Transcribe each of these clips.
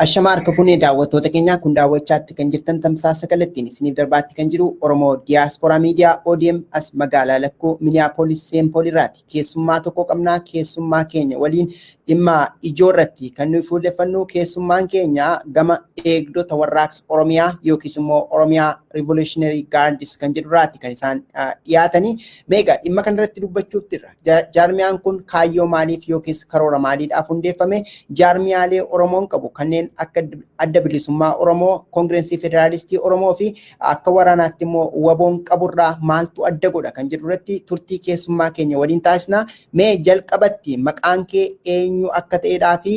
Ashamaar kafuunee daawwattoota keenyaa kun daawwachaatti kan jirtan tamsaasa kallattiin isiniif darbaatti kan jiru Oromoo Diiyaasporaa Miidiyaa ODM as magaalaa Lakkoo Miniyaapolis Seenpool irraati. Keessummaa tokko qabnaa. Keessummaa keenya waliin dhimma ijoo irratti kan nuyi fuulleffannu. Keessummaan keenya gama eegdota warraaqsa Oromiyaa yookiis immoo Oromiyaa Revolutionary Guards kan jedhurraati kan isaan dhiyaatanii. Meegaa dhimma kanarratti dubbachuuf jirra. Jaarmiyaan kun kaayyoo maaliif yookiis karoora maaliidhaaf hundeeffame? Jaarmiyaalee Oromoon qabu kanneen akka adda bilisummaa Oromoo, Koongireensii Federaalistii Oromoo fi akka waraanaatti immoo waboon qaburraa maaltu adda godha kan jedhu irratti turtii keessummaa keenya waliin taasisna. Mee jalqabatti maqaan kee eenyu akka ta'edhaa fi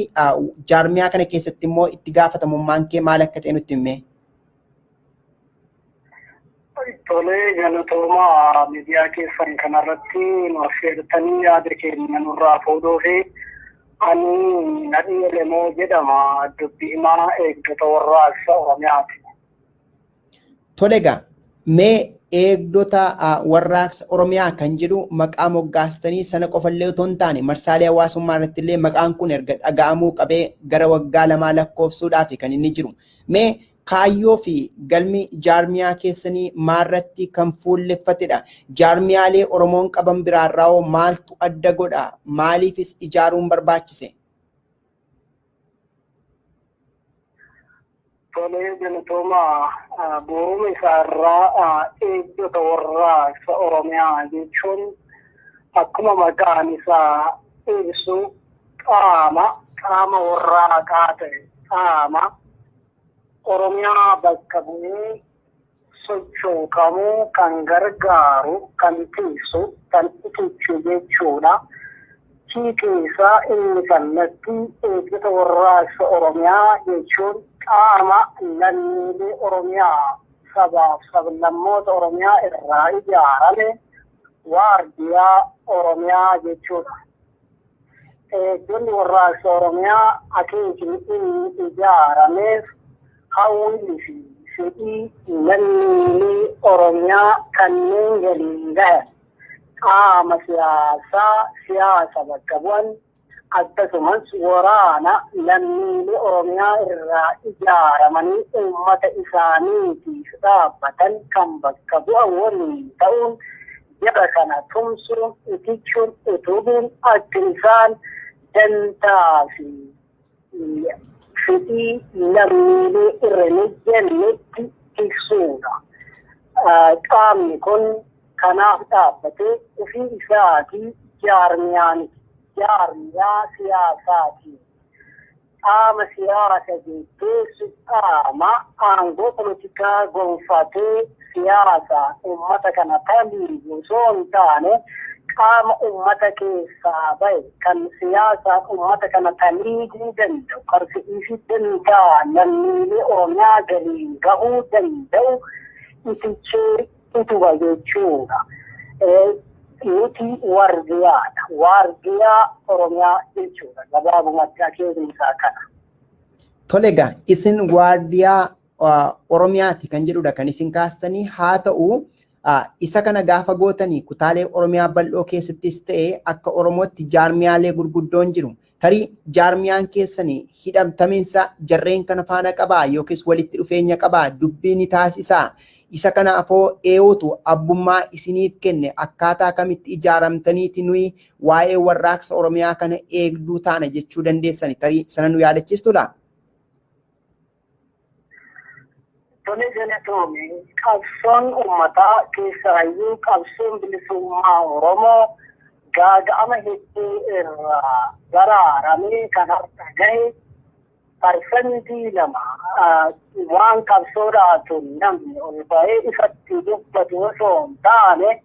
jaarmiyaa kana keessatti immoo itti gaafatamummaan kee maal akka ta'e nutti himi. Tolee, galatooma miidiyaa keessan kanarratti nu affeertanii yaada keenya nurraa fuudhuu fi ani Nadhii Elemoo jedhama, dubbii himaa eegdota warraaqsa Oromiyaati. Tole egaa mee eegdota warraaqsa Oromiyaa kan jedhu maqaa moggaastanii sana qofallee otoo hin taane marsaalee hawaasummaa irratti illee maqaan kun erga dhaga'amuu qabee gara waggaa 2 lakkoofsuudhaaf kan inni jiru. Mee kaayyoo fi galmi jaarmiyaa keessanii maarratti kan fuulleffatedha? Jaarmiyaalee Oromoon qaban biraarraa maaltu adda godha? Maaliifis ijaaruun barbaachise? Tolee, galatooma bu'uura isaarraa eegdota warraaqsa Oromiyaa jechuun akkuma maqaan isaa ibsu qaama warraaqaa ta'e qaama Oromiyaa bakka bu'ee sochooqamuu kan gargaaru, kan tiisu, kan itichu jechuudha. Keessaa inni kallattii eegdota warraaqsa Oromiyaa jechuun qaama lammiilee Oromiyaa sabaaf sablammoota Oromiyaa irraa ijaarame waardiyaa Oromiyaa jechuudha. Eegdonni warraaqsa Oromiyaa akeekni inni ijaarameef hawwii fi fedhii lammiilee Oromiyaa kanneen galiin gahan qaama siyaasa bakka bu'an akkasumas waraana lammiilee Oromiyaa irraa ijaaramanii uummata isaaniitiif dhaabbatan kan bakka bu'an waliin ta'uun jara kana tumsuun, itichuun, utubuun akka isaan dantaa fi fedhii lammiilee irra jalletti tiksuudha. Qaamni kun kanaaf dhaabbatee ofii isaatii jaarmiyaa siyaasaati. Qaama siyaasa geggeessu qaama aangoo politikaa gonfatee siyaasa uummata kana taliibu osoo hin taane qaama uummata keessaa bahe kan siyaasaan uummata kana taliiguu danda'u, qarsiisuu danda'u, lammiilee Oromiyaa galiin gahuu danda'u itichee utuba jechuudha. Nuti waardiyaadha. Waardiyaa Oromiyaa jechuudha. Gabaabumatti akeeknisaa kana. Tole egaa isin waardiyaa Oromiyaati kan jedhudha kan isin kaastanii. Haa ta'u isa kana gaafa gootanii kutaalee Oromiyaa bal'oo keessattis ta'ee akka Oromootti jaarmiyaalee gurguddoon jiru. Tarii jaarmiyaan keessanii hidhamtamiinsa jarreen kana faana qabaa yookiis walitti dhufeenya qabaa, dubbii ni taasisaa. Isa kanaafoo eeyotu abbummaa isiniif kenne akkaataa kamitti ijaaramtaniiti nuyi waa'ee warraaqsa Oromiyaa kana eegduu taana jechuu dandeessani? Tarii sana nu yaadachiistudha. Tole galatoome, qabsoon uummataa keessaayyuu qabsoon bilisummaa Oromoo gaaga'ama hedduu irraa baraaramee kan har'a gahe parsantii 2 waan qabsoodhaatu namni ol ba'ee ifatti dubbatu osoo hin taane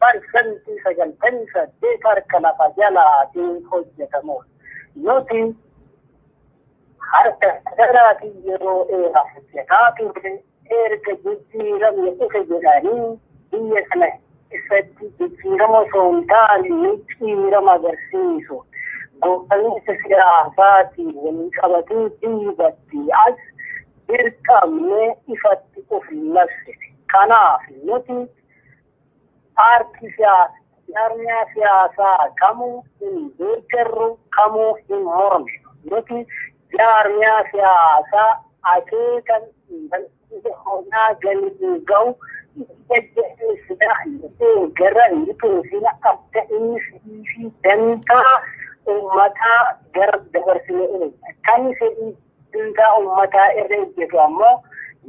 parsantii 98 harka lafa jalaatiin hojjetamudha. Nuti harka jalaatiin yeroo dheeraa hojjetaa turre erga jijjiiramne dhufe jedhanii biyya kana keessatti jijjiirama osoo hin taane jijjiirama agarsiisu. Gootonni siyaasaatiin waliin qabatee diibatti as dirqamne ifatti of labsine. Kanaaf nuti paartii siyaasaa, jaarmiyaa siyaasaa kamuu hin deeggarru, kamuu hin morminu. Nuti jaarmiyaa siyaasaa akeekan honaa galii ga'u gara inni akka inni fi dantaa ummataa gara dabarsine kan fedhii dantaa ummataa irra ejjetu ammoo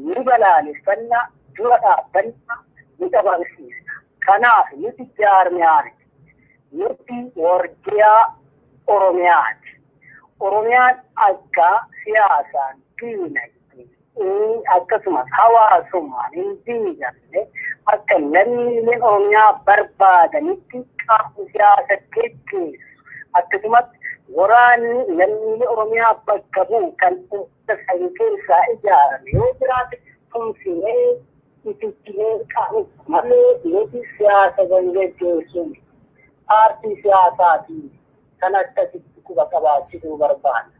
ni balaaleffannaa dura dhaabbannaa ni dabarsiisa. Kanaaf nuti jaarmiyaan nuti wardiyaa Oromiyaati. Oromiyaan akka siyaasaan diinagdee akkasumas hawaasummaan hin diigamne akka lammiileen Oromiyaa barbaadanitti qaamni siyaasa geggeessu akkasumas waraanni lammiilee Oromiyaa bakka bu'u kan uummata sana keessaa ijaarame yoo jiraate tumsinee itittinee qabu malee nuti siyaasa geggeessuun paartii siyaasaatiin kan akkasitti quba qabaachuu barbaada.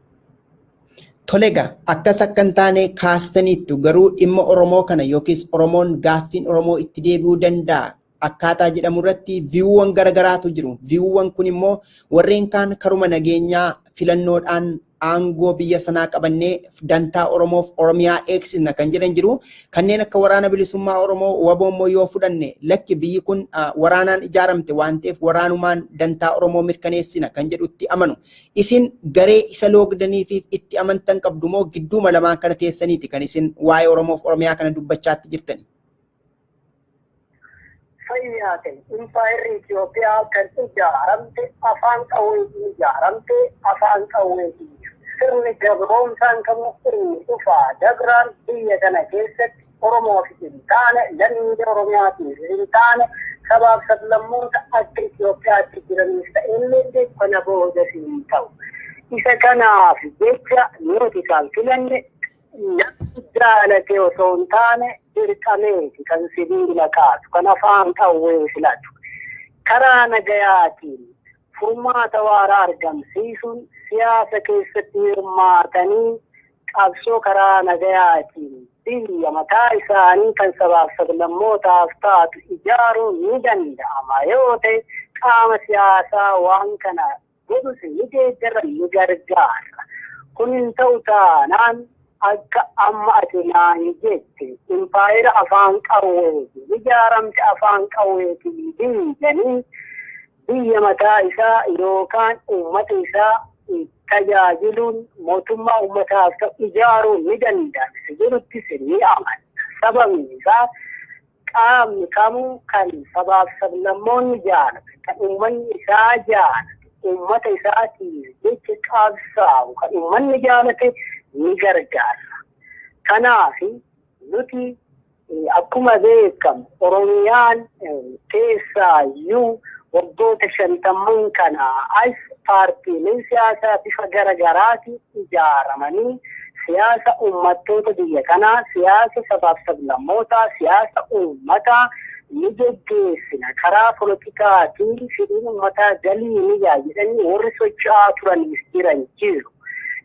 Tolega akkas akka hin taane kaastaniittu garuu dhimma Oromoo kana yookiis Oromoon gaaffiin Oromoo itti deebi'uu danda'a akkaataa jedhamu irratti viiwwan garagaraatu jiru. Viiwwan kun immoo warreen kaan karuma nageenyaa filannoodhaan aangoo biyya sanaa qabannee dantaa Oromoof Oromiyaa eegsisna kan jedhan jiru. Kanneen akka waraana bilisummaa Oromoo WBO immoo yoo fudhanne lakki biyyi kun waraanaan ijaaramte waan ta'eef waraanumaan dantaa Oromoo mirkaneessina kan jedhutti amanu. Isin garee isa loogdanii fi itti amantan qabdu moo gidduuma lamaan kana teessaniiti kan isin waa'ee Oromoof Oromiyaa kana dubbachaatti jirtani? Fayyaa ta'e impaayirri Itoophiyaa kan ijaaramte afaan qawweetiin ijaaramte afaan qawweetiin sirni gabroomsaan kamuu sirni dhufaa dabraan biyya kana keessatti Oromoof hin taane lammiilee Oromiyaatiif hin taane sabaaf sablammoota akka Itoophiyaatti jiraniif ta'ellee kana booda hin ta'u. Isa kanaaf jecha nuti kan filanne namni jaalatee osoo hin taane dirqameeti kan sibiila kaasu kan afaan qawwee filatu. Karaa nagayaatiin furmaata waaraa argamsiisuun siyaasa keessatti hirmaatanii qabsoo karaa nagayaatiin biyya mataa isaanii kan sabaaf sablammootaaf taatu ijaaruun ni danda'ama yoo ta'e qaama siyaasaa waan kana godhus ni deeggaran ni gargaara. Kun hin ta'u taanaan akka amma ati naan jette impaayira afaan qawweetiin ijaaramte afaan qawweetiin diiganii biyya mataa isaa yookaan uummata isaa tajaajiluun mootummaa uummataaf ta'u ijaaruun ni danda'amsa jedhuttis ni amana. Sababni isaa qaamni kamuu kan sabaaf sablammoonni jaalatu kan uummanni isaa jaalatu uummata isaatiif jecha qabsaa'u kan uummanni jaalate ni gargaara. Kanaaf nuti akkuma beekamu Oromiyaan keessaayyuu waggoota 50 kana as paartiileen siyaasaa bifa garaagaraatiin ijaaramanii siyaasa uummattoota biyya kanaa, siyaasa sabaaf sablammootaa, siyaasa uummataa ni geggeessina. Karaa politikaatiin fedhiin uummataa galii ni jedhanii warri socho'aa turaniif jiran jiru.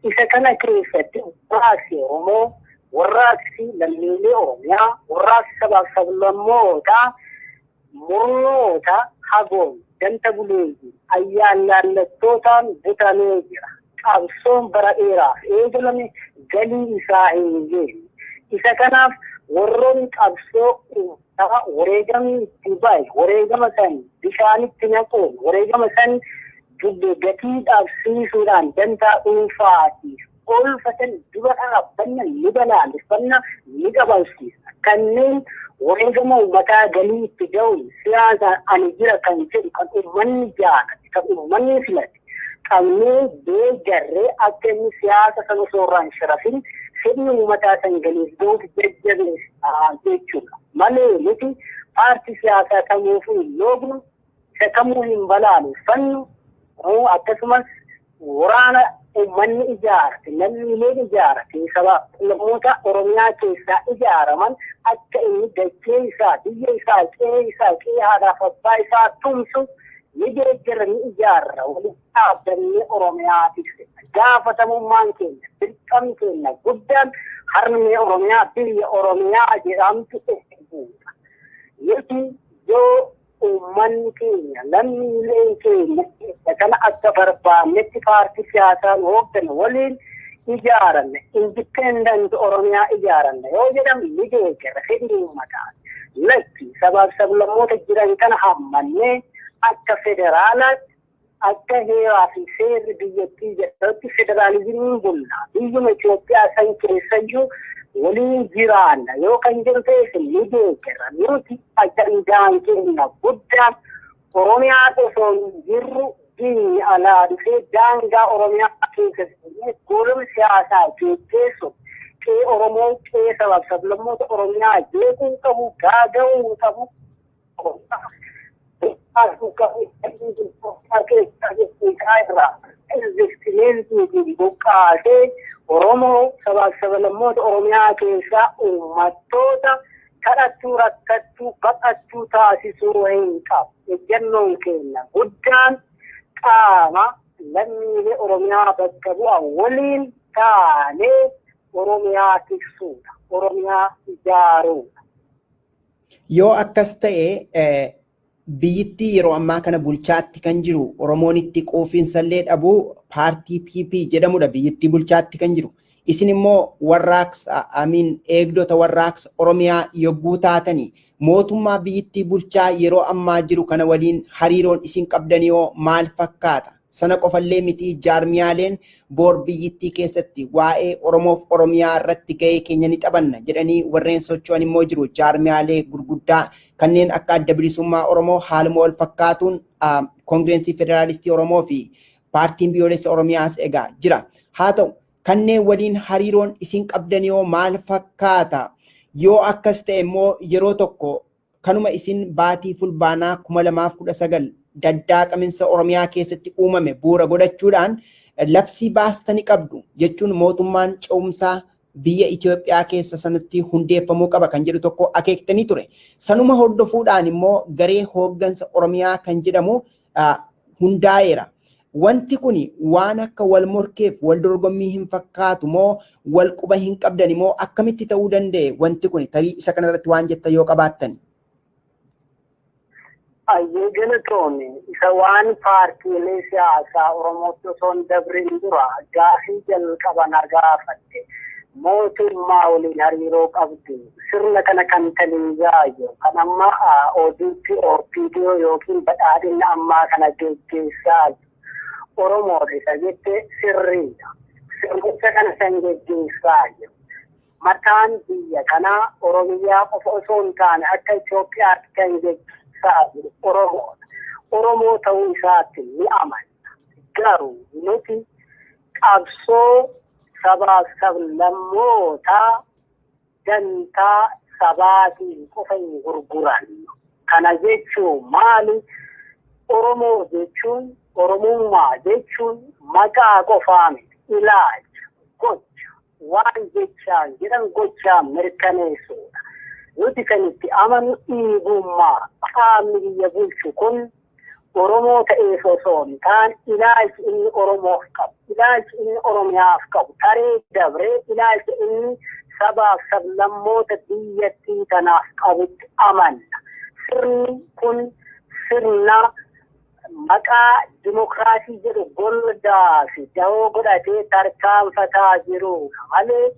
Isa kana keessatti warraaqsi Oromoo, warraaqsi lammiilee Oromiyaa, warraaqsi sabaaf sablammootaa murnoota hagoon ganta buleetiin ayyaan laallattootaan butamee jira. Qabsoon bara dheeraaf eegalame galii isaa hin geenye. Isa kanaaf warroonni qabsoo wareegamni itti bahe, wareegama san bishaanitti naquun, wareegama san gatii dhabsiisuudhaan dantaa dhuunfaatiif oolfatan dura dhaabbanna ni balaaleffanna ni qabansiisa. Kanneen wareegama uummataa galii itti ga'uun siyaasaan ani jira kan jedhu kan uummanni jaalate, kan uummanni filate qabnee deeggarree akka inni siyaasa sana soorraan sharafin fedhii uummataa san galiif gootu jajjabeessa jechuudha. Malee nuti paartii siyaasaa kamuufuu hin loognu, isa kamuu hin balaaleffannu, akkasumas waraana uummanni ijaarate, lammiileen ijaarate, sablammoota Oromiyaa keessaa ijaaraman akka inni dachee isaa, biyya isaa, qe'ee isaa, qe'ee haadhaaf abbaa isaa tumsu ni deeggara ni ijaarra. Walitti dhaabbannee Oromiyaatiif gaafatamummaan keenya, dirqamni keenya guddaan harmee Oromiyaa, biyya Oromiyaa jedhamtu eeguudha. Nuti yoo uummanni keenya, lammiileen keenya kana akka barbaannetti paartii siyaasaan hooggan waliin ijaaranne independent Oromiyaa ijaaranne yoo jedhamu ni deeggara fedhii uummataa lakki sabaaf sablammoota jiran kana hammannee akka federaalaatti akka heeraa fi seerri biyyattii jedhatti federaalizimiin bulla biyyuma Itoophiyaa san keessayyuu waliin jiraanna yoo kan jiru ta'e ni deeggara nuti ajandaan keenya guddaan Oromiyaa osoo jirru diinni alaa dhufee daangaa Oromiyaa keessatti goloma siyaasaa geggeessu qee Oromoo qee sabaaf sablammoota Oromiyaa jeequu qabu gaaga'uu qabu investimentii buqqaasee Oromoo sabaaf sablammoota Oromiyaa keessaa uummattoota kadhattuu rakkattuu baqattuu taasisuu hin qabu. Ejjennoon keenya guddaan qaama lammiilee Oromiyaa bakka bu'an waliin taanee Oromiyaa tiksuudha. Oromiyaa ijaaruudha. Yoo akkas ta'e biyyittii yeroo ammaa kana bulchaatti kan jiru Oromoon itti quufinsallee dhabuu paartii PP jedhamudha biyyittii bulchaatti kan jiru. Isin immoo warraaqsa eegdota warraaqsa Oromiyaa yogguu taatanii mootummaa biyyittii bulchaa yeroo ammaa jiru kana waliin hariiroon isin qabdaniyoo maal fakkaata? Sana qofallee miti jaarmiyaaleen boor biyyittii keessatti waa'ee Oromoof Oromiyaa irratti gahee keenya ni taphanna jedhanii warreen socho'an immoo jiru. Jaarmiyaalee gurguddaa kanneen akka adda bilisummaa Oromoo haaluma wal fakkaatuun Koongireensii Federaalistii Oromoo fi paartiin biyyoolessa Oromiyaas egaa jira. Haa ta'u kanneen waliin hariiroon isin qabdaniyoo maal fakkaata? Yoo akkas ta'e immoo yeroo tokko kanuma isin baatii fulbaanaa 2019 daddaaqaminsa Oromiyaa keessatti uumame bu'uura godhachuudhaan labsii baastanii qabdu jechuun mootummaan ce'umsaa biyya Itoophiyaa keessa sanatti hundeeffamuu qaba kan jedhu tokko akeektanii ture. Sanuma hordofuudhaan immoo garee hooggansa Oromiyaa kan jedhamu hundaa'eera. Wanti kun waan akka wal morkeef wal dorgommii hin fakkaatu moo wal quba hin qabdan moo akkamitti ta'uu danda'e wanti kun tarii isa kanarratti waan jettan yoo qabaattan? Ayyee galatoonni isa waan paartiilee siyaasaa Oromootti osoo hin dabrin dura gaafii jalqaban gaafatte mootummaa waliin hariiroo qabdu sirna kana kan taliigaayyo kan amma ODP OPDO yookiin badhaadhina ammaa kana geggeessaa Oromoo isa jette sirriidha. Sirnicha kana kan geggeessaa jiru. Mataan biyya kanaa Oromiyaa qofa osoo hin taane akka Itoophiyaatti kan geggeessaa jiru Oromoodha. Oromoo ta'uu isaatti ni amanna. Garuu nuti qabsoo sabaaf sablammootaa dantaa sabaatiin qofa hin gurgurannu. Kana jechuun maali? Oromoo jechuun Oromummaa jechuun maqaa qofaa miti ilaalcha gocha waan jechaan jedhan gochaan mirkaneessuudha. Nuti kan itti amanu dhiigummaa qaamni biyya bulchu kun Oromoo ta'eef osoo hin taane ilaalchi inni Oromoof qabu, ilaalchi inni Oromiyaaf qabu, taree dabree ilaalchi inni sabaaf sablammoota biyyattii kanaaf qabutti amanna. Sirni kun sirna maqaa dimokiraasii jedhu golgaa fi dahoo godhatee tarkaanfataa jirudha malee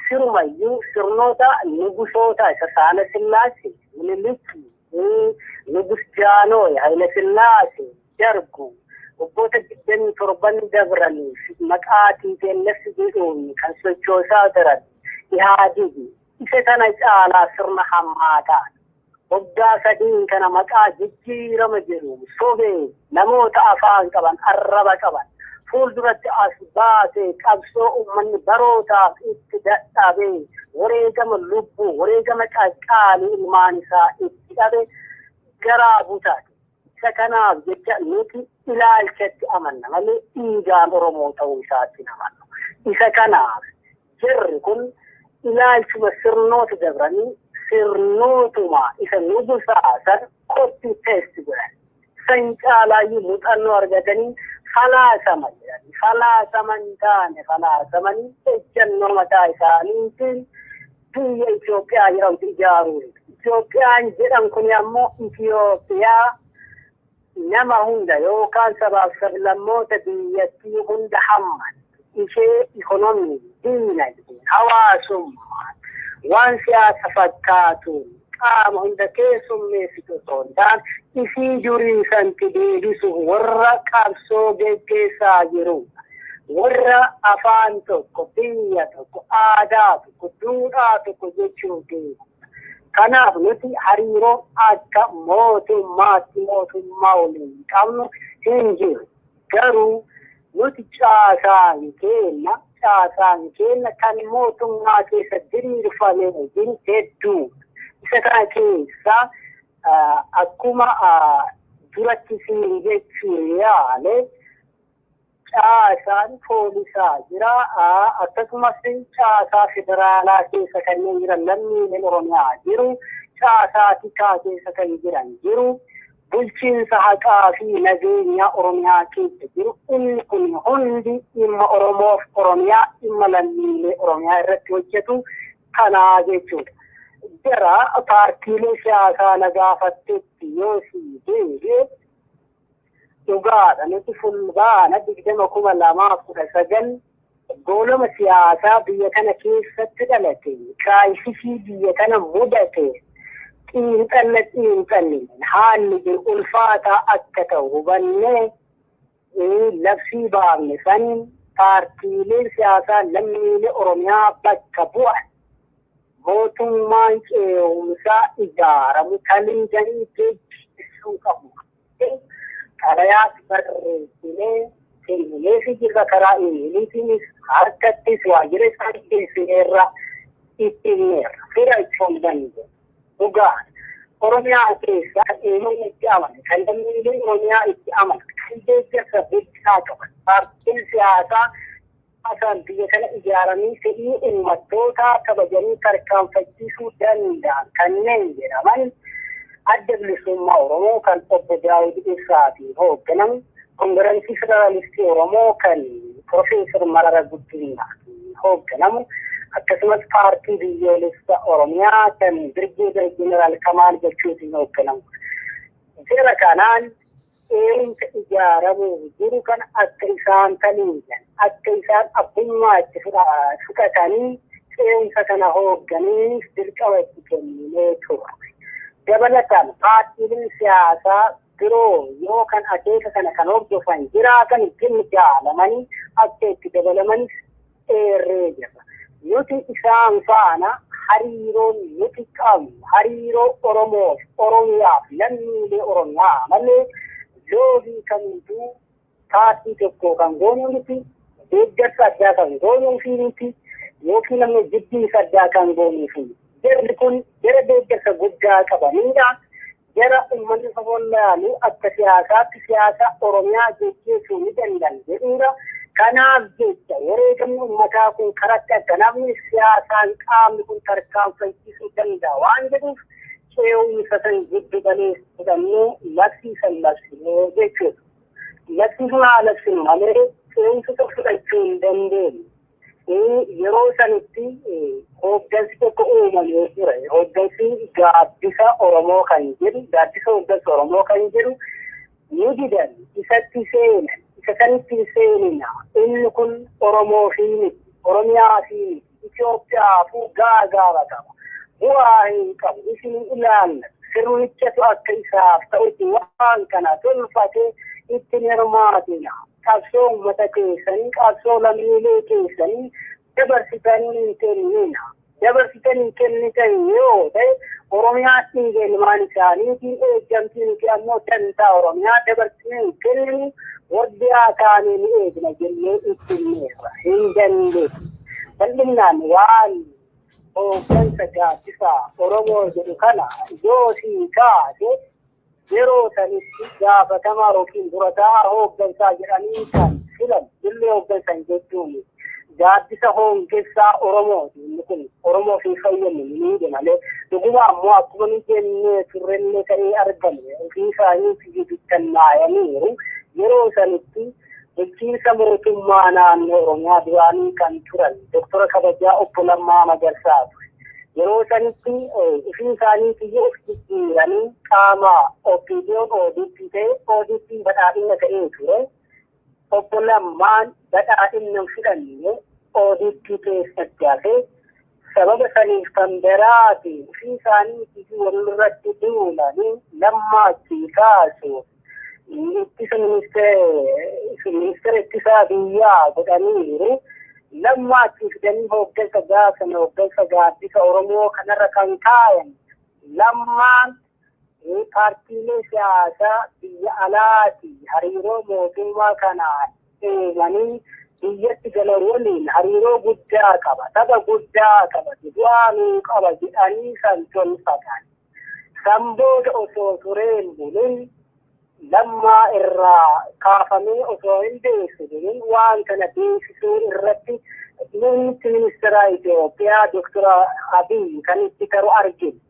sirumayyuu sirnoota nugusoota isa Saala Sillaasee, Minilikii, Nugus Jaanooy, Haayile Sillaasee, Dargu waggoota 27 dabraniif maqaa TPLF jedhuun kan sochoosaa jiran Ihaadigi isa kana caalaa sirna hammaataa. Waggaa sadiin kana maqaa jijjiirama jiru sobee namoota afaan qaban arraba qaban fuulduratti as baasee qabsoo uummanni barootaaf itti dadhabee wareegama lubbuu wareegama qaqqaalii ilmaan isaa itti dhabe garaa butaati. Isa kanaaf jecha nuti ilaalchatti amanna malee dhiigaan Oromoo ta'uu isaatti amanna. Isa kanaaf jirri kun ilaalchuma sirnoota dabranii sirnootuma isa nugusaa san kotti teesti godhan. San caalaayyuu muuxannoo argatanii falaasama jedhani. Falaasama hin taane falaasamanii ejjennoo mataa isaaniitiin biyya Itoophiyaa jedhamtu ijaaruudha. Itoophiyaan jedhan kun ammoo Itoophiyaa nama hunda yookaan sabaaf sablammoota biyyattii hunda hamman ishee ikonoomii diinagdee hawaasummaa waan siyaasa fakkaatuun qaama hunda keessummeessitu osoo hin taane isii durii santi deebisuuf warra qabsoo geggeessaa jiru. Warra afaan tokko, biyya tokko, aadaa tokko, duudhaa tokko jechuu deemu. Kanaaf nuti hariiroo akka mootummaa waliin qabnu hin jiru. Garuu nuti caasaan keenya kan mootummaa keessa diriirfamee jiru hedduu. Isa kana keessa akkuma duratti siin jechuu yaale caasaan poolisaa jira. Akkasumas caasaa federaalaa keessa kanneen jiran lammiileen Oromiyaa jiru. Caasaa tikaa keessa kan jiran jiru. Bulchiinsa haqaa fi nageenya Oromiyaa keessa jiru. Inni kun hundi dhimma Oromoof Oromiyaa, dhimma lammiilee Oromiyaa irratti hojjetu kanaa jechuudha. Jara paartiilee siyaasaa na gaafattetti yoo sii deebi'e dhugaadha. Nuti fulbaana 2019 goolama siyaasaa biyya kana keessatti dhalate, kiraayisisii biyya kana mudate, xiinxalli haalli jiru ulfaataa akka ta'u hubannee labsii baafne san paartiileen siyaasaa lammiilee Oromiyaa bakka bu'an mootummaan ce'umsaa ijaaramu kaliidanii geessisuu qabu. Karayaa barreessinee kenninee fi jirra karaa imeeliitiinis harkattis waajjira isaanii geessineerra ittineerra fira itti danda'u. Dhugaa Oromiyaa keessaa eenyuun itti amane kan lammiileen Oromiyaa itti amane kan deeggarsa beeksisaa qaban paartiin siyaasaa asaan biyya kana ijaaramanii fedhii uummattootaa kabajanii tarkaanfachiisuu danda'an kanneen jedhaman adda bilisummaa Oromoo kan obbo Daawud Ibsaatiin hoogganamu, Kongireesii Federaalistii Oromoo kan Profeesar Mararaa Guddinaatiin hoogganamu, akkasumas paartii biyyoolessa Oromiyaa kan Birgeedar Jeneraal Kamaal Galchuutiin hoogganamu. Jara kanaan eegumsa ijaaramuuf jiru kan akka isaan taliijan, akka isaan abbummaa itti fudhatanii eegumsa kana hoogganiif dirqama itti kenninee turre. Dabalataan paartiileen siyaasaa biroo yoo kan akeeka kana kan hordofan jiraatan ittiin jaalamanii akka itti dabalamanis eerree jira. Nuti isaan faana hariiroon nuti qabnu hariiroo Oromoof Oromiyaaf lammiilee Oromiyaa malee loogii kamiituu paartii tokko kan goonuu miti, deeggarsa addaa kan goonuu fi miti, yookiin namni jibbiinsa addaa kan goonuu fi jarri kun jara deeggarsa guddaa qabanidha. Jara uummanni saboolaalu akka siyaasaatti siyaasa Oromiyaa jajjabeessuu ni danda'an jedhuudha. Kanaaf jecha wareegamni uummataa kun karatti akka namni siyaasaan qaamni kun tarkaanfachiisuu danda'a waan jedhuuf ce'umsa san giddu galeessa jedhamee labsiisan labsinee jechuudha. Labsiisuu haa labsinu malee ce'umsa tokko fudhachuu hin dandeenye. Yeroo sanitti hooggansi tokko uumamee ture. Hooggansi gaaddisa Oromoo kan jedhu, gaaddisa hooggansa Oromoo kan jedhu ni didan isatti seenan. Isa sanitti seenina. Inni kun Oromoo fi miti, Oromiyaa fi miti, Itoophiyaafuu gaagaaba qaba. Bu'aa hin qabu. Isin ilaalla. Sirnichatu akka isaaf ta'utti waan kana tolfatee itti hirmaatina. Qabsoo uummata keessanii, qabsoo lammiilee keessanii dabarsitanii hin kennina. Dabarsitanii kennitan yoo ta'e Oromiyaatti hin ilmaan isaaniitiin eeggamtiin ammoo dantaa Oromiyaa dabarsitanii hin kenninu. Waddiyaa kaanii ni eegna jennee itti himneerra hin dandeessu. Bal'inaan waan hooggansa gaaddisaa Oromoo jedhu kana yoo sii kaase yeroo sanitti gaafatamaa yookiin durataa hooggansaa jedhanii kan filan illee hooggansan jechuun gaaddisa hooggansaa Oromooti. Inni kun Oromoo fi fayyadu ni malee dhuguma ammoo akkuma ni jennee turrellee ta'ee argame ofii isaanii fi bittannaayaniiru. Yeroo sanitti bulchiinsa mootummaa naannoo Oromiyaa duraanii kan turan Doktora Kabajaa Obbo Lammaa Magarsaa ture. Yeroo sanitti ofii isaanii fi of jijjiiranii qaama OPDO'n ODP ta'e ODP badhaadhina ta'ee ture. obbo Lammaan badhaadhinnan fudhanne oodiitti keessatti hafe sababa saniif kan biraati ofii isaaniitii fi walirratti duulanii Lammaatti kaasuuf ittisa ministeera ittisaa biyyaa godhaniiru. Lammaatti fidanii hooggansa gaafana hooggansa gaaddisa Oromoo kanarra kan kaayan Lammaan paartiilee siyaasaa biyya alaati hariiroo mootummaa kanaa eeganii biyyatti galan waliin hariiroo guddaa qaba, tapha guddaa qaba, du'aanuu qaba jedhanii san tolfatan. San booda osoo tureen bulin Lammaa irraa kaafamee osoo hin beeksisuun waan kana beeksisuu irratti muummichi ministeera Itoophiyaa Dr. Abiy kan itti karu arginu.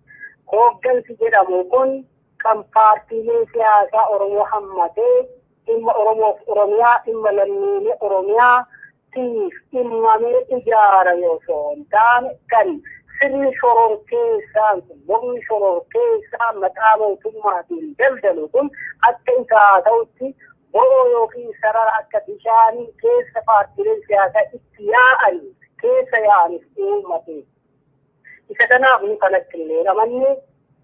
Hooggansi jedhamu kun kan paartiilee siyaasaa Oromoo hammatee dhimma Oromoof Oromiyaa dhimma lammiilee Oromiyaa tiif dhimmamee ijaarame osoo hin taane kan sirni shororkeessaan kun mormi shororkeessaa maqaa mootummaatiin daldalu kun akka isaa ta'utti bo'oo yookiin sarara akka bishaanii keessa paartiileen siyaasaa itti yaa'anii keessa yaa'anis uummate. Isa kanaaf nu kanatti illee namanni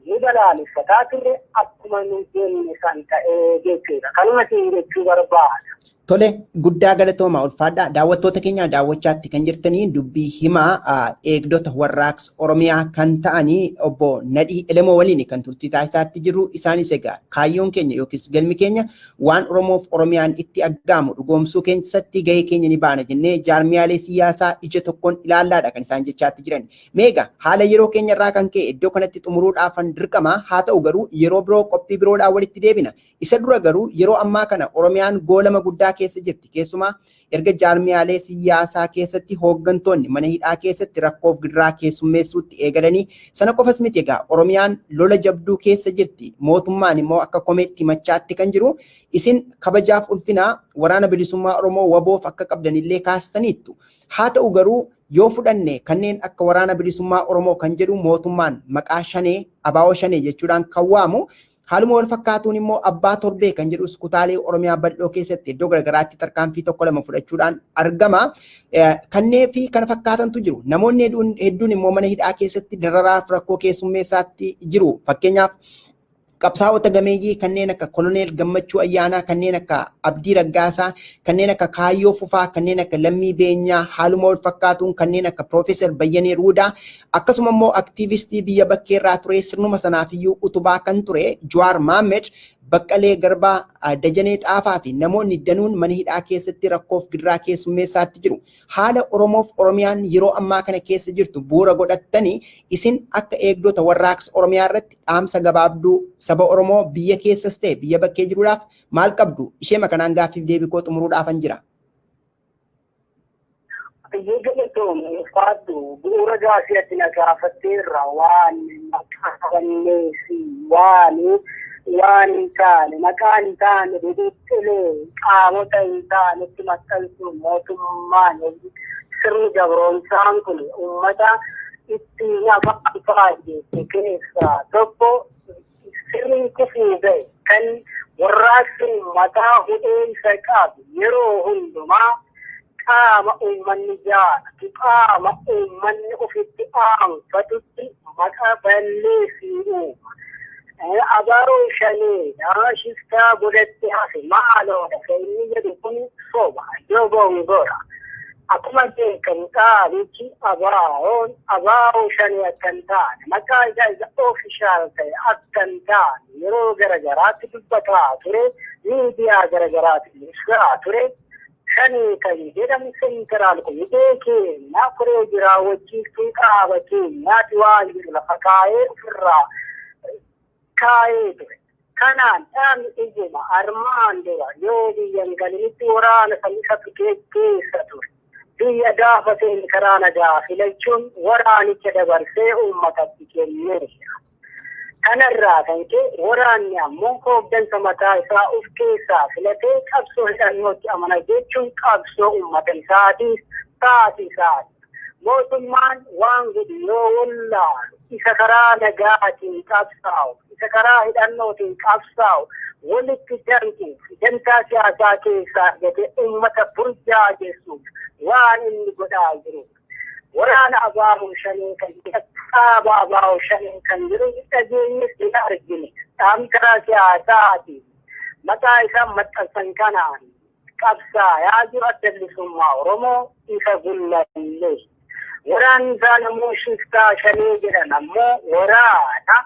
ni balaaleffataa turre akkuma nu jenne san ta'ee jechuudha. Kanuma siin jechuu barbaada. Tole guddaa galatooma ulfaadha. Daawwattoota keenya daawwachaatti kan jirtanii dubbii himaa eegdota warraaqsa Oromiyaa kan ta'anii obbo Nadhii Elemoo waliin kan turtii taasisaatti jiru. Isaanis egaa kaayyoon keenya yookiis galmi keenya waan Oromoof Oromiyaan itti aggaamu dhugoomsuu keessatti gahee keenya ni baana jennee jaarmiyaalee siyaasaa ija tokkoon ilaallaadha kan isaan jechaatti jiran. Meegaa haala yeroo keenya irraa kan ka'e iddoo kanatti xumuruudhaafan dirqama haa ta'u garuu yeroo biroo qophii biroodhaan walitti deebina. Isa dura garuu yeroo ammaa kana Oromiyaan goolama guddaa keessa jirti. Keessumaa erga jaarmiyaalee siyaasaa keessatti hooggantoonni mana hidhaa keessatti rakkoof gidiraa keessummeessuutti eegalanii sana qofas miti egaa Oromiyaan lola jabduu keessa jirti. Mootummaan immoo akka komeetti machaatti kan jiru isin kabajaaf ulfinaa waraana bilisummaa Oromoo waboof akka qabdanillee kaastaniittu. Haa ta'u garuu yoo fudhanne kanneen akka waraana bilisummaa Oromoo kan jedhu mootummaan maqaa shanee abaawoo shanee jechuudhaan kan waamu. Haaluma wal fakkaatuun immoo abbaa torbee kan jedhus kutaalee Oromiyaa bal'oo keessatti iddoo garagaraatti tarkaanfii tokko lama fudhachuudhaan argama. Kannee fi kana fakkaatantu jiru. Namoonni hedduun immoo mana hidhaa keessatti dararaaf rakkoo keessummeessaatti jiru. Fakkeenyaaf qabsaa'ota gameeyyii kanneen akka koloneel Gammachuu Ayyaanaa, kanneen akka Abdii Raggaasaa, kanneen akka Kaayyoo Fufaa, kanneen akka Lammii Beenyaa, haaluma wal fakkaatuun kanneen akka Profeesar Bayyanee Ruudaa, akkasuma immoo aktiivistii biyya bakkee irraa ture sirnuma sanaafiyyuu utubaa kan ture Jawaar Mohammed, Baqqalee Garbaa, Dajanee Xaafaa fi namoonni danuun mana hidhaa keessatti rakkoof gidiraa keessummeessaatti jiru. Haala Oromoof Oromiyaan yeroo ammaa kana keessa jirtu bu'uura godhattanii isin akka eegdota warraaqsa Oromiyaa irratti dhaamsa gabaabduu saba Oromoo biyya keessas ta'e biyya bakkee jiruudhaaf maal qabdu? Ishee kanaan gaaffiif deebii koo xumuruudhaafan jira. Eeggattoonni faaddu bu'uura gaaffii ati na gaafatteerra waan maqaaballeessi waan hin taane maqaan hin taane bibittilee qaamota hin taanetti maxxansuun mootummaan sirni gabroomsaan kun uummata itti nafaa jette keessaa tokko sirni kufuu ga'e kan warraaqsi mataa hudhee isa qabu yeroo hundumaa qaama uummanni jaalatu qaama uummanni ofitti aanfatutti maqaa balleessii uuma. Abaaroo shanii shiftaa godhatti hafe maaloodha inni jedhu kun soba jogongora. Akkuma beekamu dhaabichi abaaroo shanii akka hin taane maqaa isaa oofishaal ta'e akka hin taane yeroo garagaraatti dubbataa ture miidiyaa garagaraatti ibsaa ture. Shanii kan jedhamu seentiraal komitee keenya koree jiraawwachiiftuu qaaba keenyaati waan jiru lafa kaa'ee ofirraa kaa'ee ture. Kanaan dhaabni ijuma armaan dura yoo biyyan galinitti waraana samisatu keessa ture. Biyya gaafateen karaa nagaa filachuun waraanicha dabarsee uummatatti kenneera. Kanarraa kan ka'e waraanni ammoo hooggansa mataa isaa of keessaa filatee qabsoo hidhannootti amana jechuun qabsoo uummata isaatiif taasisaati. mootummaan waan godhu wallaalu isa karaa nagaatiin qabsaa'u isa karaa hidhannootiin qabsaa'u walitti darbuuf dantaa siyaasaa keessaa argate uummata burjaajessuuf waan inni godhaa jiru. Waraana abaaboo shanee kan dhaaba abaaboo shanee kan jiru dhageenyes ni argine. Dhaabni karaa siyaasaatiin maqaa isaa maxxansan kanaan qabsaa'aa jiru adda bilisummaa Oromoo isa gullallee. Waraanni isaa namoo shiftaa shanee jedhan ammoo waraana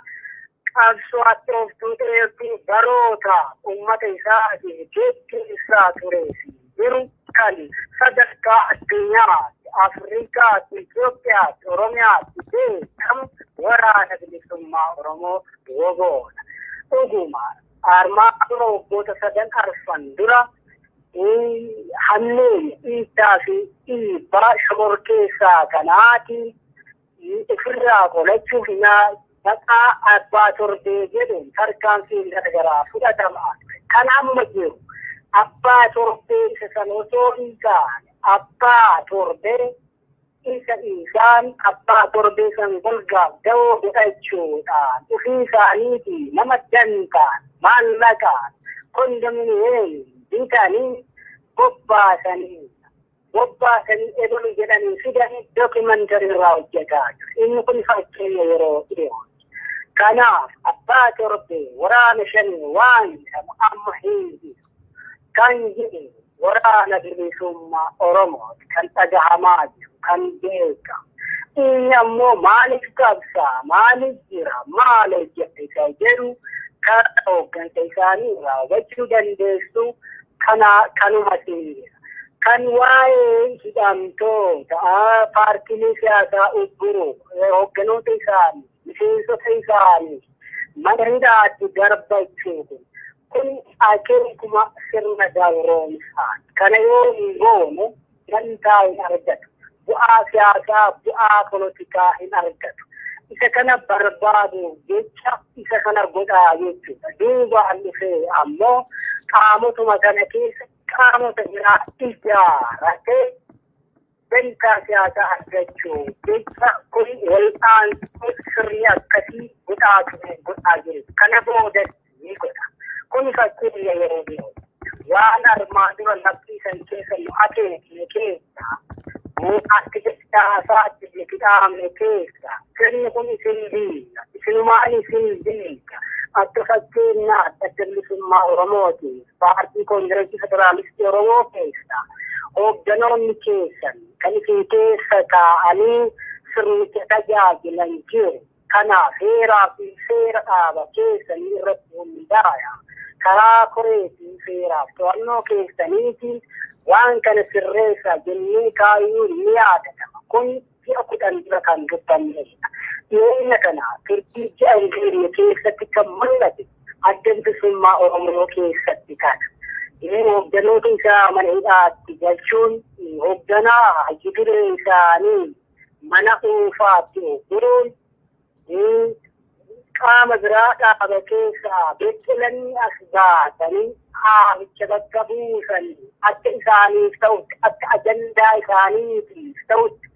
qabsoo attooftuu ta'eefi baroota uummata isaatiin geggeessaa tureefi jiru kan sadarkaa addunyaatti Afrikaatti, Itoophiyaatti, Oromiyaatti beekamu waraana bilisummaa Oromoo woboodha. Dhugumaan armaan waggoota 7 arfan dura hanneen dhiittaa fi dhiibbaa shororkeessaa kanaatiin ofirraa qolachuuf maqaa abbaa torbee jedhuun tarkaanfiin garagaraa fudhatamaa. Kan amma jiru abbaa torbee isa sana osoo hin taane abbaa torbee isa isaan abbaa torbee san golgaaf da'oo godhachuudhaan ofii isaaniitii nama dantaan maallaqaan kondominiyeemii bitanii bobbaasanii ebalu jedhanii fidanii dookimantarii irraa hojjetaa jiru. Inni kun fakkeenya yeroo dhiyoo. Kanaaf abbaa torbee waraana shanii waan jedhamu amma hin jiru. Kan jedhu waraana bilisummaa Oromooti kan dhagahamaa jiru kan beekamu. Inni ammoo maaliif qabsaa maaliif jira maal hojjette isa jedhu karaa hooggansa isaanii irraa hubachuu dandeessu. Kanuma jira. Kan waa'ee hidhamtoota paartiilee siyaasaa ugguru hoogganoota isaanii miseensota isaanii mana hidhaatti darbachuu kun akeekuma sirna gabroomsaa. Kana yoo hin goone dantaa hin argatu. Bu'aa siyaasaa bu'aa polotikaa hin argatu. Isa kana barbaaduuf jecha isa kana godhaa jechuudha. Duubaan dhufee ammoo qaamotuma kana keessa qaamota biraa ijaaratee dantaa siyaasaa argachuu jecha kun wal'aansoo sirrii akkasii godhaa jiru. Kana boodas ni godha. Kun fakkeenya yeroo biraa waan armaan dura labsiisan keessa nu akeekne keessaa Aktivistasaatti liqidhaamne keessa sirni kun isin diina isinumaan isin diina akka fakkeenyaatti adda bilisummaa Oromootiin paartii koongireesii federaalistii Oromoo keessa hoogganoonni keessan kan isin keessa taa'anii sirnicha tajaajilan jiru. Kanaaf heeraa fi seera dhaaba keessanii irratti hundaa'aa karaa koree fi seeraaf to'annoo keessaniitiin waan kana sirreessaa jennee kaayuun ni yaadatama. Kun ji'a 10 dura kan dubbannedha. Dhiyeenya kana turtii ji'a Ingilizii keessatti kan mul'ate adda bilisummaa Oromoo keessatti kana. Hoogganoota isaa mana hidhaatti galchuun hoogganaa jibiree isaanii mana dhuunfaatti ogguruun qaama biraa dhaaba keessaa beeksisanii as baasanii haawicha bakka buusanii akka isaaniif ta'utti akka ajandaa isaaniitiif ta'utti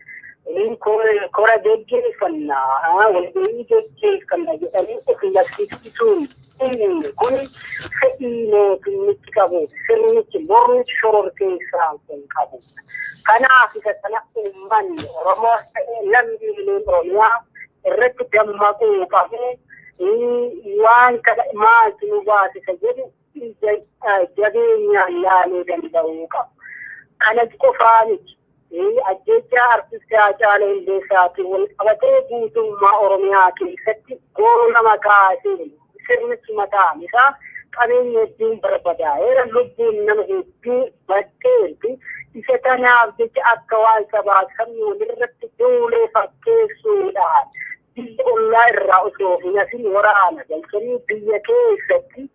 kora geggeeffannaa walgahii geggeeffannaa jedhanii of lakkisiisuun kun fedhii mootummichi qabu sirnichi mormichi shororkeessaan kun qabu. Kanaaf isa kana uummanni Oromoos ta'ee lammiileen Oromiyaa irratti dammaquu qabu. Waan kana maaltu nu baasisa jedhu jabeenyaan laaluu danda'uu qabu. Kanas qofaa miti. Ajjechaa artistii Haacaalee Hundeessaatiin wal qabatee guutummaa Oromiyaa keessatti goolama kaasee sirnichi mataan isaa qabeenya hedduun barbadaa'eera. Lubbuun nama hedduu baddeerti. Isa kanaaf jecha akka waan sabaa sabni walirratti duulee fakkeessuudhaan biyya ollaa irraa osoo hin hafin waraana galchanii biyya keessatti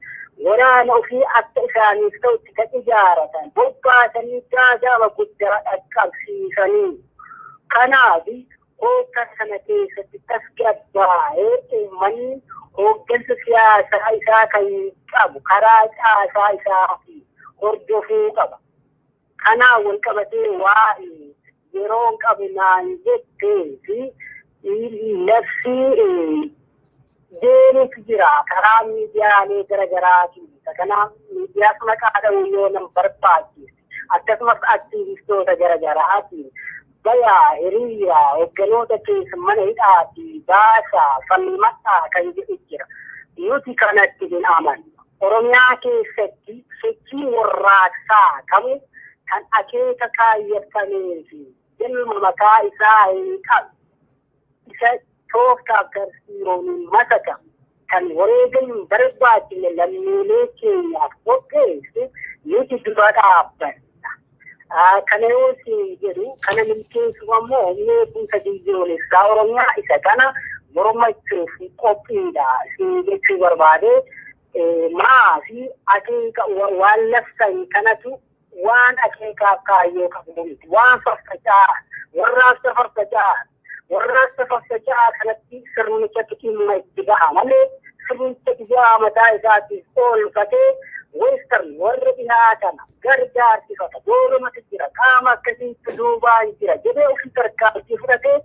waraana ofii akka isaaniif ta'utti kan ijaaratan bobbaasanii gaagama guddaa dhaqqabsiisanii. Kanaaf hooggansa kana keessatti tasgabbaa'ee uummanni hooggansa siyaasaa isaa kan qabu karaa caasaa isaa hordofuu qaba. Kanaan wal qabatee waa'ee yeroon qabnaan jettee fi labsii deemutu jira karaa miidiyaalee garaagaraatiin. Kanaaf miidiyaa maqaa dha'uu yoo nama barbaachise akkasumas aktiivistoota garaagaraatiin bayaa hiriira hogganoota keessa mana hidhaatii baasaa falmadhaa kan jedhu jira. Nuti kanatti hin amannu. Oromiyaa keessatti sochii warraaqsaa kamuu kan akeeka kaayyatamee fi ilma mataa isaa hin qabu. Isa tooftaaf garsiiroon masaka kan wareegamuun barbaachine lammiilee keenyaaf qopheessu nuti dura dhaabbanna. Kana yoo siin jedhu kana milkeessuuf ammoo humnee buusa biyyoolessaa Oromiyaa isa kana mormachuuf qophiidha siin jechuu barbaade. Maafi akeeka waan labsan kanatu waan akeekaaf kaayyoo qabu miti. Waan faffacaa warraaqsa faffacaa kanatti sirnichatti dhimma itti baha malee sirnicha biyyaa mataa isaatiif oolfatee western warra dhihaa kana gargaarsifata boorumatu jira qaama akkasiitti duubaan jira jedhee ofii tarkaanfii fudhatee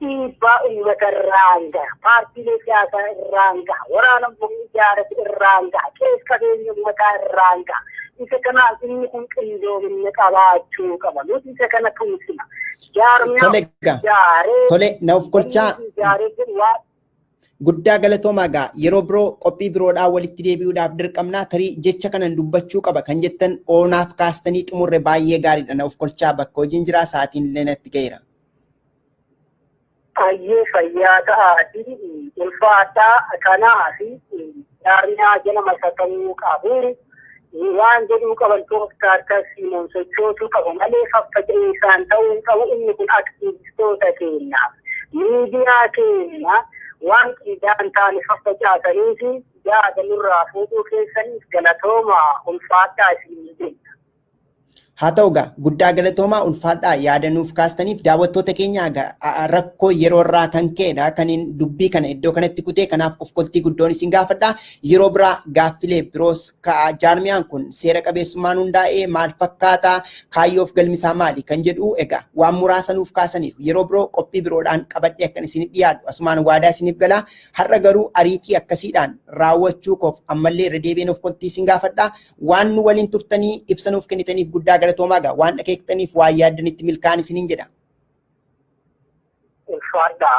dhiibbaa uummata irraan gaha paartiilee siyaasaa irraan gaha waraana ijaarate irraan gaha qees qabeenya uummataa irraan gaha. Isa kanaaf inni kun qindoomina qabaachuu qaba. Nuti isa kana tumsina. Tole naaf kolchaa guddaa galatoomaa gaa yeroo biroo qophii biroodhaan walitti deebi'uudhaaf dirqamnaa tarii jecha kanan dubbachuu qaba kan jettan oonaaf kaastanii xumurre baay'ee gaariidha. Naaf kolchaa bakka hojiin jiraa sa'aatiin illee natti ga'eera. Ayyee fayyaa ta'aatii ulfaataa kanaa fi jaarmiyaa jala masakamuu qabu. Waan jedhuu qaban tooftaa akkasiin sochootuu qabu malee faffaca'ee isaan ta'uu qabu. Inni kun aktiivistoota keenyaaf miidiyaa keenya waan qiidaan taane faffacaasanii fi yaada nurraa fuudhuu keessaniif galatoomaa ulfaadhaa isin jenna. Haa ta'u gaa guddaa galatoomaa ulfaadhaa yaada nuuf kaastaniif daawwattoota keenya rakkoo yeroo irraa kan ka'edha kan dubbii kana iddoo kanatti kutee kanaaf of koltii guddoon isin gaafadha. Yeroo biraa gaaffilee biroos jaarmiyaan kun seera qabeessummaan hundaa'ee maal fakkaata kaayyoof galmisaa maali kan jedhu egaa waan muraasa nuuf kaasaniif yeroo biroo qophii biroodhaan qabadhee akkan isin dhiyaadhu asumaan waadaa isiniif galaa. Har'a garuu ariitii akkasiidhaan raawwachuu koof ammallee irra deebiin of koltii isin gaafadha. Waan nu waliin turtanii ibsa nuuf kennitaniif guddaa galatoomaa gaa waan dhageettaniif waan yaaddanitti milkaan isiniin jedha. Ulfaadhaa.